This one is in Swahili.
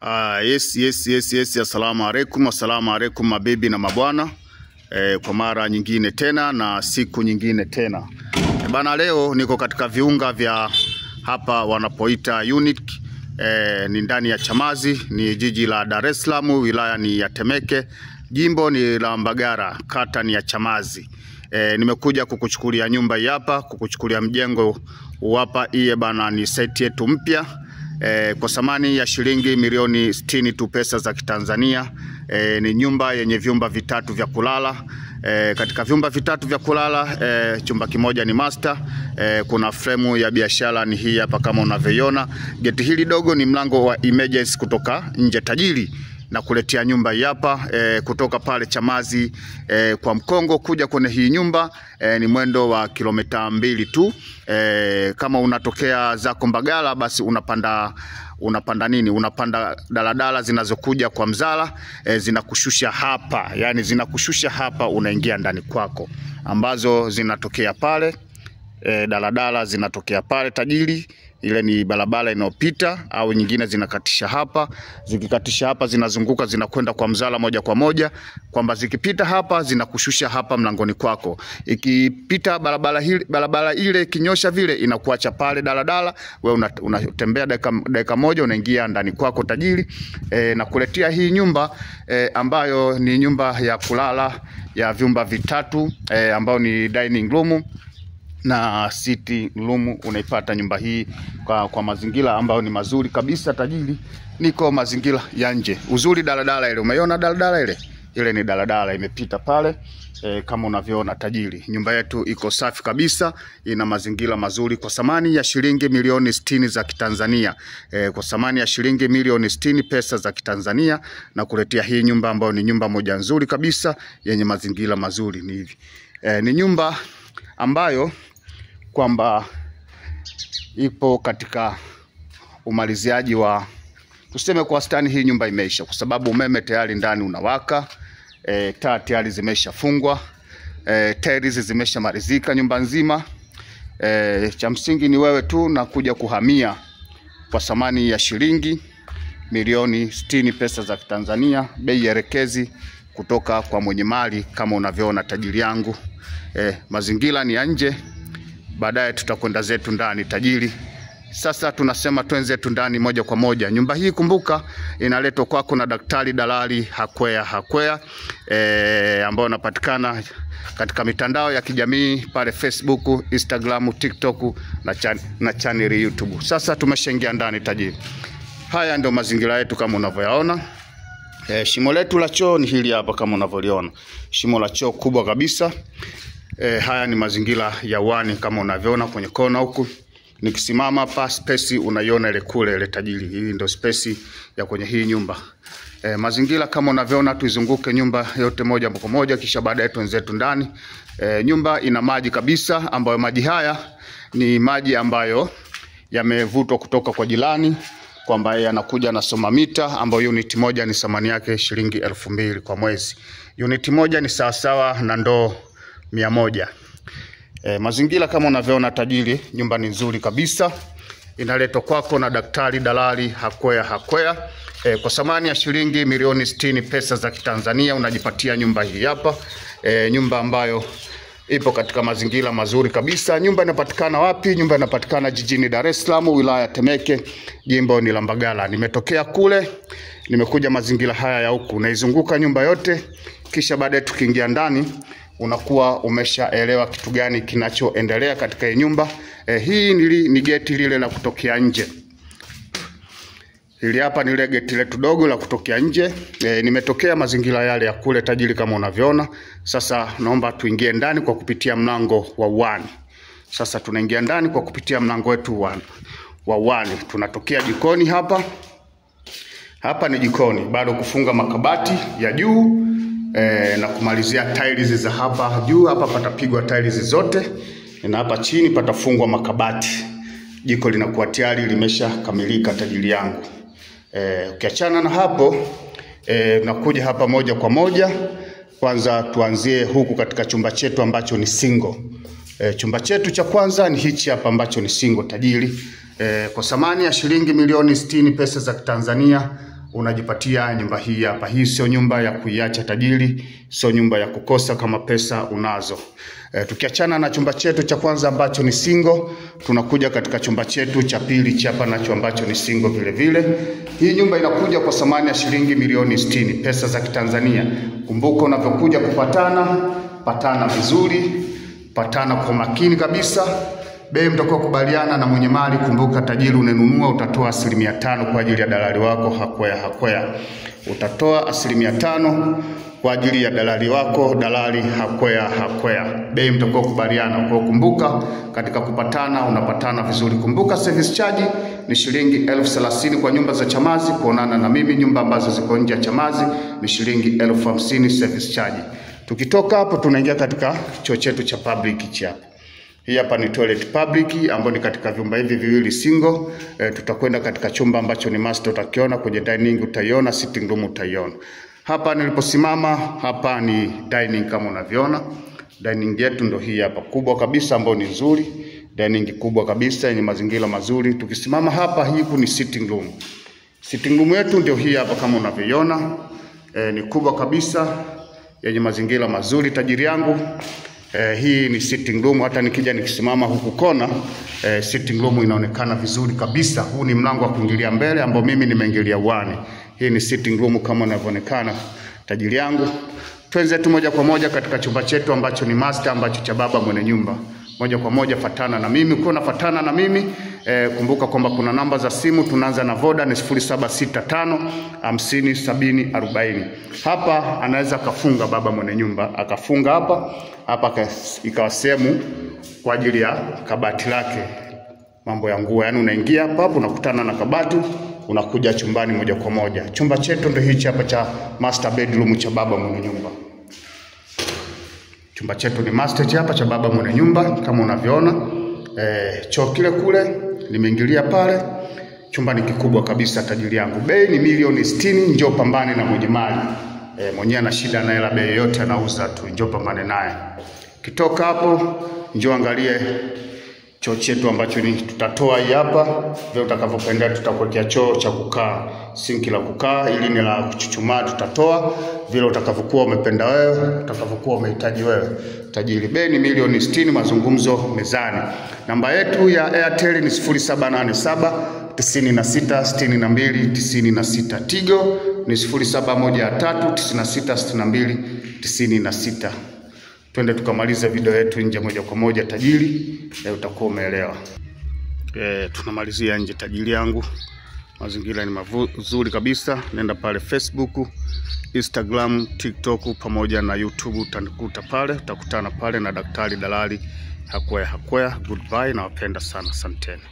Yes. Assalamu alaikum mabibi na mabwana. Kwa mara nyingine tena na siku nyingine tena. Bana, leo niko katika viunga vya hapa wanapoita Unique. Ni ndani ya Chamazi, ni jiji la Dar es Salaam, wilaya ni ya Temeke, jimbo ni la Mbagara, kata ni ya Chamazi. Nimekuja kukuchukulia nyumba hii hapa, kukuchukulia mjengo hapa. Iye bana ni site yetu mpya. Kwa thamani ya shilingi milioni 60 tu pesa za Kitanzania. Ni nyumba yenye vyumba vitatu vya kulala. Katika vyumba vitatu vya kulala, chumba kimoja ni master. Kuna fremu ya biashara ni hii hapa kama unavyoiona. Geti hili dogo ni mlango wa emergency kutoka nje. Tajiri na kuletea nyumba hii hapa kutoka pale Chamazi kwa Mkongo kuja kwenye hii nyumba ni mwendo wa kilomita 2 tu. Kama unatokea zako Mbagala, basi unapanda daladala zinazokuja kwa Mzala, zinakushusha hapa, yani zinakushusha hapa, unaingia ndani kwako, ambazo zinatokea pale. Daladala zinatokea pale Tajiri, ile ni barabara inayopita, au nyingine zinakatisha hapa. Zikikatisha hapa zinazunguka zinakwenda kwa Mzala moja kwa moja, kwamba zikipita hapa zinakushusha hapa mlangoni kwako. Ikipita barabara ile kinyosha vile inakuacha pale daladala, wewe unatembea dakika moja unaingia ndani kwako Tajiri. Na kuletea hii nyumba ambayo ni nyumba ya kulala ya vyumba vitatu, ambayo ni dining room na sitting room. Unaipata nyumba hii kwa mazingira ambayo ni mazuri kabisa Tajiri. Niko mazingira ya nje. Uzuri daladala ile, umeona daladala ile ni daladala imepita pale, kama unavyoona Tajiri. Nyumba yetu iko safi kabisa, ina mazingira mazuri kwa thamani ya shilingi milioni 60 za Kitanzania. Kwa thamani ya shilingi milioni 60 pesa za Kitanzania, na kuletea hii nyumba ambayo ni nyumba moja nzuri kabisa yenye mazingira mazuri. Ni hivi. Ni nyumba ambayo kwamba ipo katika umaliziaji wa, tuseme kwa wastani. Hii nyumba imeisha kwa sababu umeme tayari ndani unawaka, taa tayari zimeshafungwa, tiles zimeshamalizika nyumba nzima. Cha msingi ni wewe tu na kuja kuhamia kwa thamani ya shilingi milioni 60 pesa za Kitanzania, bei elekezi kutoka kwa mwenye mali kama unavyoona Tajiri yangu. Mazingira ni ya nje, baadaye tutakwenda zetu ndani Tajiri. Sasa tunasema twenze tu ndani moja kwa moja. Nyumba hii kumbuka inaletwa kwako na Daktari Dalali Hakwea, ambao unapatikana katika mitandao ya kijamii pale Facebook, Instagram, TikTok na channel YouTube. Sasa tumeshaingia ndani Tajiri. Haya ndio mazingira yetu kama unavyoyaona. Shimo letu la choo ni hili hapa kama unavyoliona. Shimo la choo kubwa kabisa. Haya ni mazingira ya wani kama unavyoona kwenye kona huku. Nikisimama hapa space unaiona ile kule ile Tajiri. Hii ndio space ya kwenye hii nyumba. Mazingira kama unavyoona, tuizunguke nyumba yote moja kwa moja kisha baadaye tuenzetu ndani. Nyumba ina maji kabisa, ambayo maji haya ni maji ambayo yamevutwa kutoka kwa jirani, kwamba yeye anakuja na soma mita, ambayo unit moja ni thamani yake shilingi 2000 kwa mwezi. Unit moja ni sawasawa na ndoo 100. Mazingira kama unavyoona Tajiri, nyumba ni nzuri kabisa. Inaletwa kwako na Daktari Dalali Hakwea. Kwa thamani ya shilingi milioni 60 pesa za Kitanzania unajipatia nyumba hii hapa. Nyumba ambayo ipo katika mazingira mazuri kabisa. Nyumba inapatikana wapi? Nyumba inapatikana jijini Dar es Salaam, wilaya ya Temeke, jimbo ni la Mbagala. Nimetokea kule, nimekuja mazingira haya ya huku. Naizunguka nyumba yote, kisha baadaye tukiingia ndani unakuwa umeshaelewa kitu gani kinachoendelea katika hii nyumba. Hii ni geti lile la kutokea nje. Hili hapa ni ile geti letu dogo la kutokea nje. Nimetokea mazingira yale ya kule Tajiri kama unavyoona. Sasa naomba tuingie ndani kwa kupitia mlango wa 1. Sasa tunaingia ndani kwa kupitia mlango wetu wa 1. Tunatokea jikoni hapa. Hapa ni jikoni, bado kufunga makabati ya juu. Na kumalizia tiles za hapa juu. Hapa patapigwa tiles zote, na hapa chini patafungwa makabati. Jiko linakuwa tayari limeshakamilika Tajiri yangu. Ukiachana na hapo, nakuja hapa moja kwa moja. Kwanza tuanzie huku katika chumba chetu ambacho ni single. Chumba chetu cha kwanza ni hichi hapa ambacho ni single Tajiri. Kwa thamani ya shilingi milioni 60 pesa za Tanzania unajipatia nyumba hii hapa. Hii sio nyumba ya kuiacha tajiri, sio nyumba ya kukosa kama pesa unazo. Tukiachana na chumba chetu cha kwanza ambacho ni single, tunakuja katika chumba chetu cha pili hapa nacho ambacho ni single vile vile. Hii nyumba inakuja kwa thamani ya shilingi milioni 60 pesa za Kitanzania. Kumbuka unapokuja patana vizuri, patana kwa makini kabisa. Bei mtakuwa kubaliana na mwenye mali. Kumbuka tajiri unenunua utatoa 5% kwa ajili ya dalali wako hakwea. Utatoa 5% kwa ajili ya dalali wako, dalali hakwea. Bei mtakuwa kubaliana. Kwa kumbuka katika kupatana unapatana vizuri. Kumbuka service charge ni shilingi 30,000 kwa nyumba za Chamazi. Kuonana na mimi nyumba ambazo ziko nje ya Chamazi ni shilingi 50,000 service charge. Tukitoka hapo tunaingia katika choo chetu cha public hapa. Hii hapa ni toilet public ambayo ni katika vyumba hivi viwili single. Tutakwenda katika chumba ambacho ni master, utakiona kwenye dining, utaiona sitting room, utaiona. Hapa niliposimama hapa ni dining kama unavyoona. Dining yetu ndio hii hapa kubwa kabisa ambayo ni nzuri. Dining kubwa kabisa yenye mazingira mazuri. Tukisimama hapa hii ni sitting room. Sitting room yetu ndio hii hapa kama unavyoiona. Ni kubwa kabisa yenye mazingira mazuri tajiri yangu. Hii ni sitting room. Hata nikija nikisimama huku kona, sitting room inaonekana vizuri kabisa. Huu ni mlango wa kuingilia mbele ambao mimi nimeingilia uani. Hii ni sitting room kama inavyoonekana tajiri yangu. Tuanze tu moja kwa moja katika chumba chetu ambacho ni master, ambacho cha baba mwenye nyumba. Moja kwa moja fatana na mimi. Ukiwa unafatana na mimi, kumbuka kwamba kuna namba za simu. Tunaanza na Voda ni 0765 50 70 40. Hapa anaweza kafunga baba mwenye nyumba, akafunga hapa ikawa sehemu kwa ajili ya kabati lake, mambo ya nguo. Yani unaingia hapa unakutana na kabati, unakuja chumbani moja kwa moja. Chumba chetu ndio hichi hapa cha master bedroom cha baba mwenye nyumba. Chumba chetu ni master hapa cha baba mwenye nyumba kama unavyoona. Choo kile kule nimeingilia pale. Chumba ni kikubwa kabisa tajiri yangu. Bei ni milioni 60. Njoo pambane na mwenye mali. Mwenye ana shida na hela, bei yote anauza tu. Njoo pambane naye. Kitoka hapo njoo angalie choo chetu ambacho ni tutatoa hii hapa. Vile utakavyokwenda tutakuwekea choo cha kukaa, sinki la kukaa, ili ni la kuchuchumaa tutatoa. Vile utakavyokuwa umependa wewe, utakavyokuwa umehitaji wewe. Tajiri, bei ni milioni 60, mazungumzo mezani. Namba yetu ya Airtel ni 0787 96 62 96. Tigo ni 0713 96 62 96. Twende tukamaliza video yetu nje moja kwa moja tajiri, utakuwa umeelewa. Tunamalizia nje tajiri yangu. Mazingira ni mazuri kabisa. Nenda pale Facebook, Instagram, TikTok pamoja na YouTube, utanikuta pale, utakutana pale na daktari dalali hakwea. Goodbye na wapenda sana, asanteni.